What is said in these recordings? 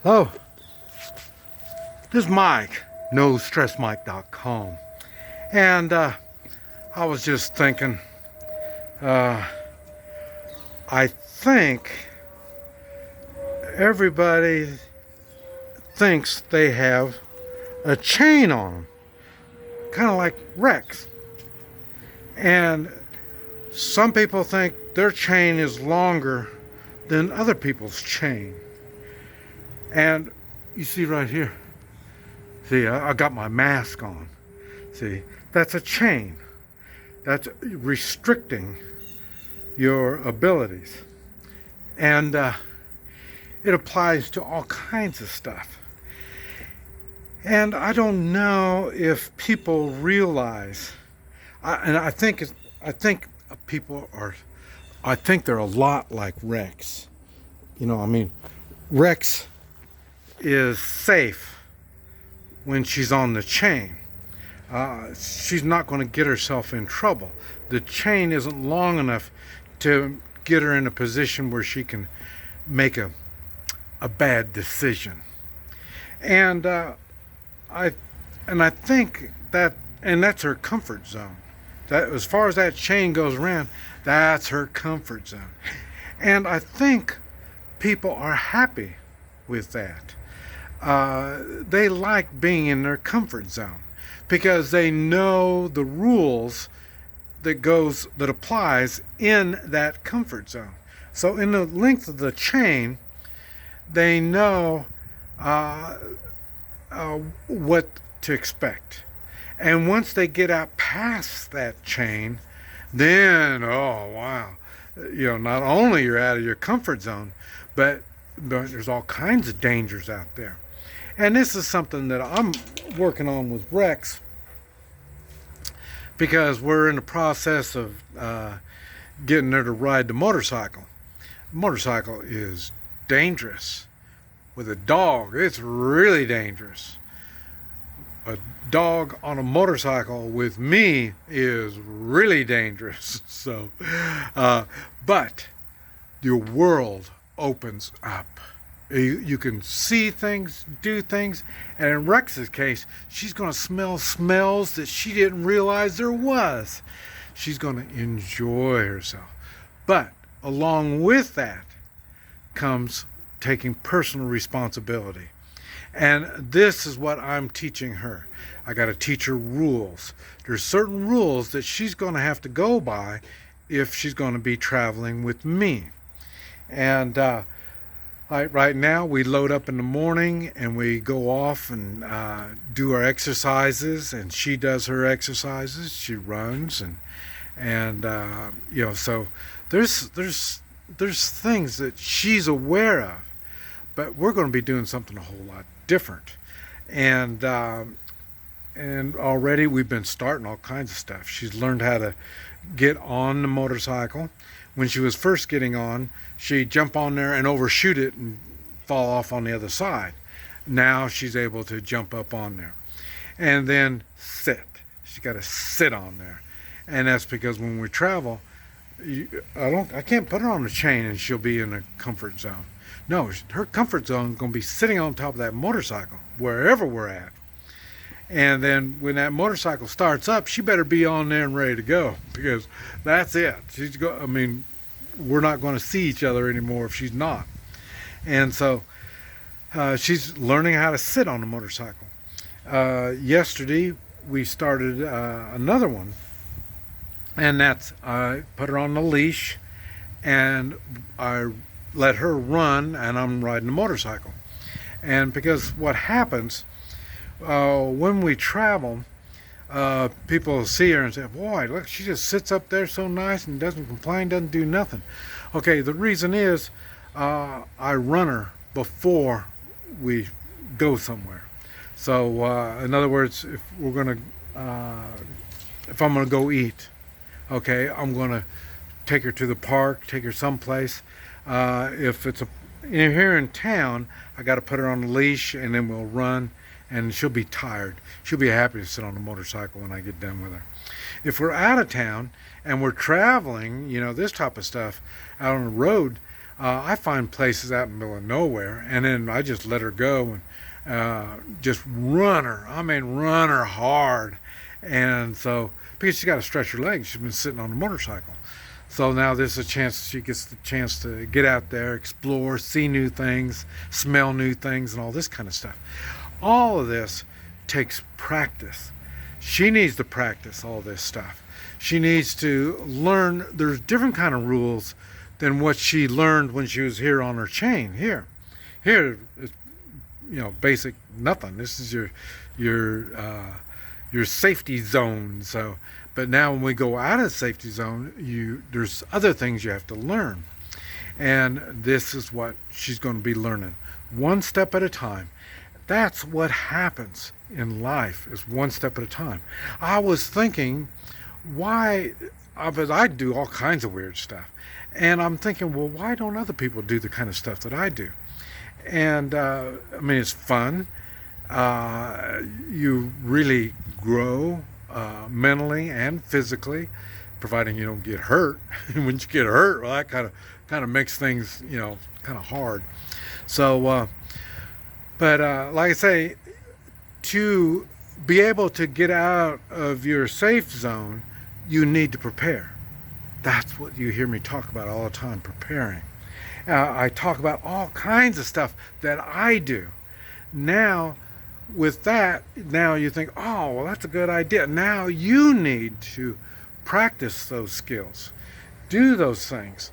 Hello, this is Mike, NoStressMike.com. And I was just thinking, I think everybody thinks they have a chain on them, kind of like Rex. And some people think their chain is longer than other people's chain. And you see right here, see, I got my mask on. See, that's a chain. That's restricting your abilities. And it applies to all kinds of stuff. And I don't know if people realize, I think people are, I think they're a lot like Rex. You know, I mean, Rex is safe when she's on the chain. She's not going to get herself in trouble. The chain isn't long enough to get her in a position where she can make a bad decision. And I think that, and that's her comfort zone. That, as far as that chain goes around, that's her comfort zone. And I think people are happy with that. They like being in their comfort zone because they know the rules that applies in that comfort zone. So in the length of the chain, they know what to expect. And once they get out past that chain, then, oh wow, you know, not only you're out of your comfort zone, but there's all kinds of dangers out there. And this is something that I'm working on with Rex, because we're in the process of getting her to ride the motorcycle. Motorcycle is dangerous. With a dog, it's really dangerous. A dog on a motorcycle with me is really dangerous. So, but your world opens up. You can see things, do things, and in Rex's case, she's going to smell smells that she didn't realize there was. She's going to enjoy herself. But along with that comes taking personal responsibility. And this is what I'm teaching her. I got to teach her rules. There's certain rules that she's going to have to go by if she's going to be traveling with me. And right now, we load up in the morning and we go off and do our exercises, and she does her exercises. She runs and you know, so there's things that she's aware of, but we're going to be doing something a whole lot different. And already we've been starting all kinds of stuff. She's learned how to get on the motorcycle. When she was first getting on, she'd jump on there and overshoot it and fall off on the other side. Now she's able to jump up on there. And then sit. She's got to sit on there. And that's because when we travel, I can't put her on a chain and she'll be in a comfort zone. No, her comfort zone is going to be sitting on top of that motorcycle, wherever we're at. And then when that motorcycle starts up, she better be on there and ready to go, because that's it. I mean, we're not going to see each other anymore if she's not. And so she's learning how to sit on the motorcycle. Yesterday, we started another one, and that's I put her on the leash, and I let her run, and I'm riding the motorcycle. And because what happens when we travel, people see her and say, boy, look, she just sits up there so nice and doesn't complain, doesn't do nothing. Okay, the reason is I run her before we go somewhere. So in other words, if I'm gonna go eat, okay, I'm gonna take her to the park, take her someplace. If it's here in town, I got to put her on the leash, and then we'll run, and she'll be tired. She'll be happy to sit on the motorcycle when I get done with her. If we're out of town and we're traveling, you know, this type of stuff out on the road, I find places out in the middle of nowhere, and then I just let her go and just run her. I mean, run her hard. And so, because she's got to stretch her legs, she's been sitting on the motorcycle. So now this is a chance, she gets the chance to get out there, explore, see new things, smell new things, and all this kind of stuff. All of this takes practice. She needs to practice all this stuff. She needs to learn. There's different kind of rules than what she learned when she was here on her chain. Here is, basic nothing. This is your safety zone. So, but now when we go out of the safety zone, there's other things you have to learn, and this is what she's going to be learning, one step at a time. That's what happens in life, is one step at a time. I was thinking, why? But I do all kinds of weird stuff, and I'm thinking, well, why don't other people do the kind of stuff that I do? And I mean, it's fun. You really grow mentally and physically, providing you don't get hurt. When you get hurt, well, that kind of makes things kind of hard. So, but like I say, to be able to get out of your safe zone, you need to prepare. That's what you hear me talk about all the time, preparing. I talk about all kinds of stuff that I do. Now, with that, now you think, oh, well, that's a good idea. Now you need to practice those skills, do those things,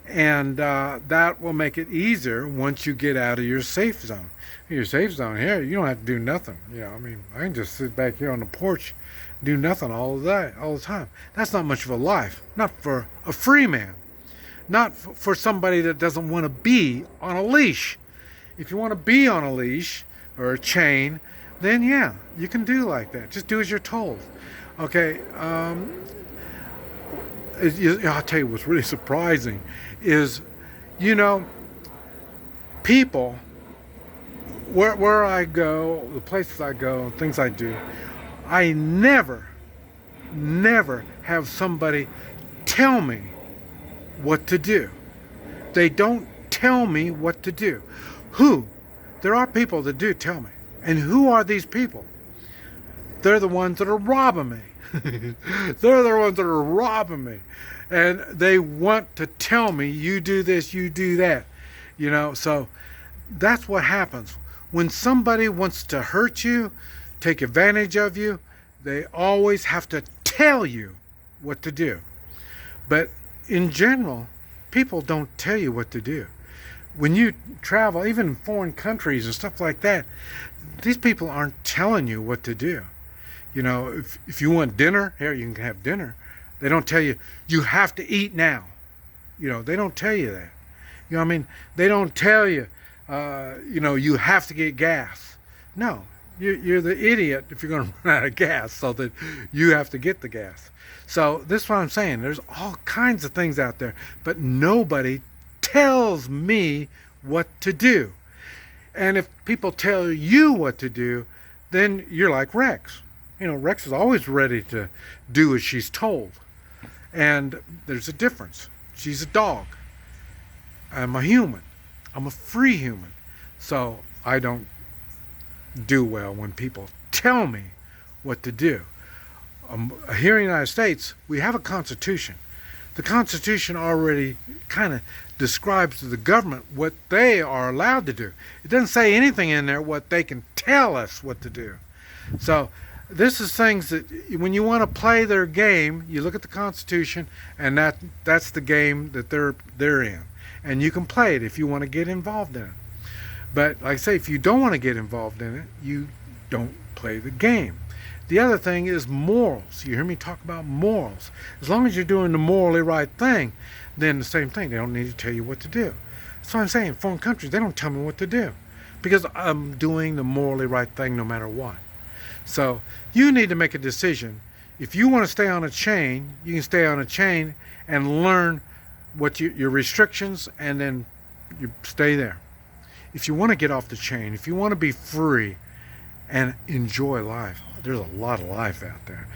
and that will make it easier once you get out of your safe zone. Your safe zone here, you don't have to do nothing. I mean, I can just sit back here on the porch, do nothing all the time. That's not much of a life. Not for a free man. Not for somebody that doesn't want to be on a leash. If you want to be on a leash or a chain, then yeah, you can do like that. Just do as you're told. Okay. I'll tell you what's really surprising is, people, where I go, the places I go, things I do, I never have somebody tell me what to do. They don't tell me what to do. There are people that do tell me. And who are these people? They're the ones that are robbing me. They're the ones that are robbing me. And they want to tell me, you do this, you do that. So that's what happens. When somebody wants to hurt you, take advantage of you, they always have to tell you what to do. But in general, people don't tell you what to do. When you travel, even in foreign countries and stuff like that, these people aren't telling you what to do. If you want dinner, here, you can have dinner. They don't tell you, you have to eat now. They don't tell you that. I mean, they don't tell you, you have to get gas. No, you're the idiot if you're going to run out of gas, so that you have to get the gas. So this is what I'm saying. There's all kinds of things out there, but nobody tells me what to do. And if people tell you what to do, then you're like Rex. Rex is always ready to do as she's told. And there's a difference. She's a dog. I'm a human. I'm a free human. So I don't do well when people tell me what to do. Here in the United States, we have a Constitution. The Constitution already kind of describes to the government what they are allowed to do. It doesn't say anything in there what they can tell us what to do. So this is things that when you want to play their game, you look at the Constitution, and that's the game that they're in. And you can play it if you want to get involved in it. But like I say, if you don't want to get involved in it, you don't play the game. The other thing is morals. You hear me talk about morals. As long as you're doing the morally right thing, then the same thing. They don't need to tell you what to do. That's what I'm saying. In foreign countries, they don't tell me what to do, because I'm doing the morally right thing no matter what. So you need to make a decision. If you want to stay on a chain, you can stay on a chain and learn what your restrictions, and then you stay there. If you want to get off the chain, if you want to be free and enjoy life, there's a lot of life out there,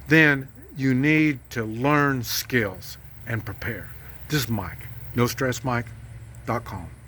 then you need to learn skills and prepare. This is Mike. No stress, Mike. gmail.com.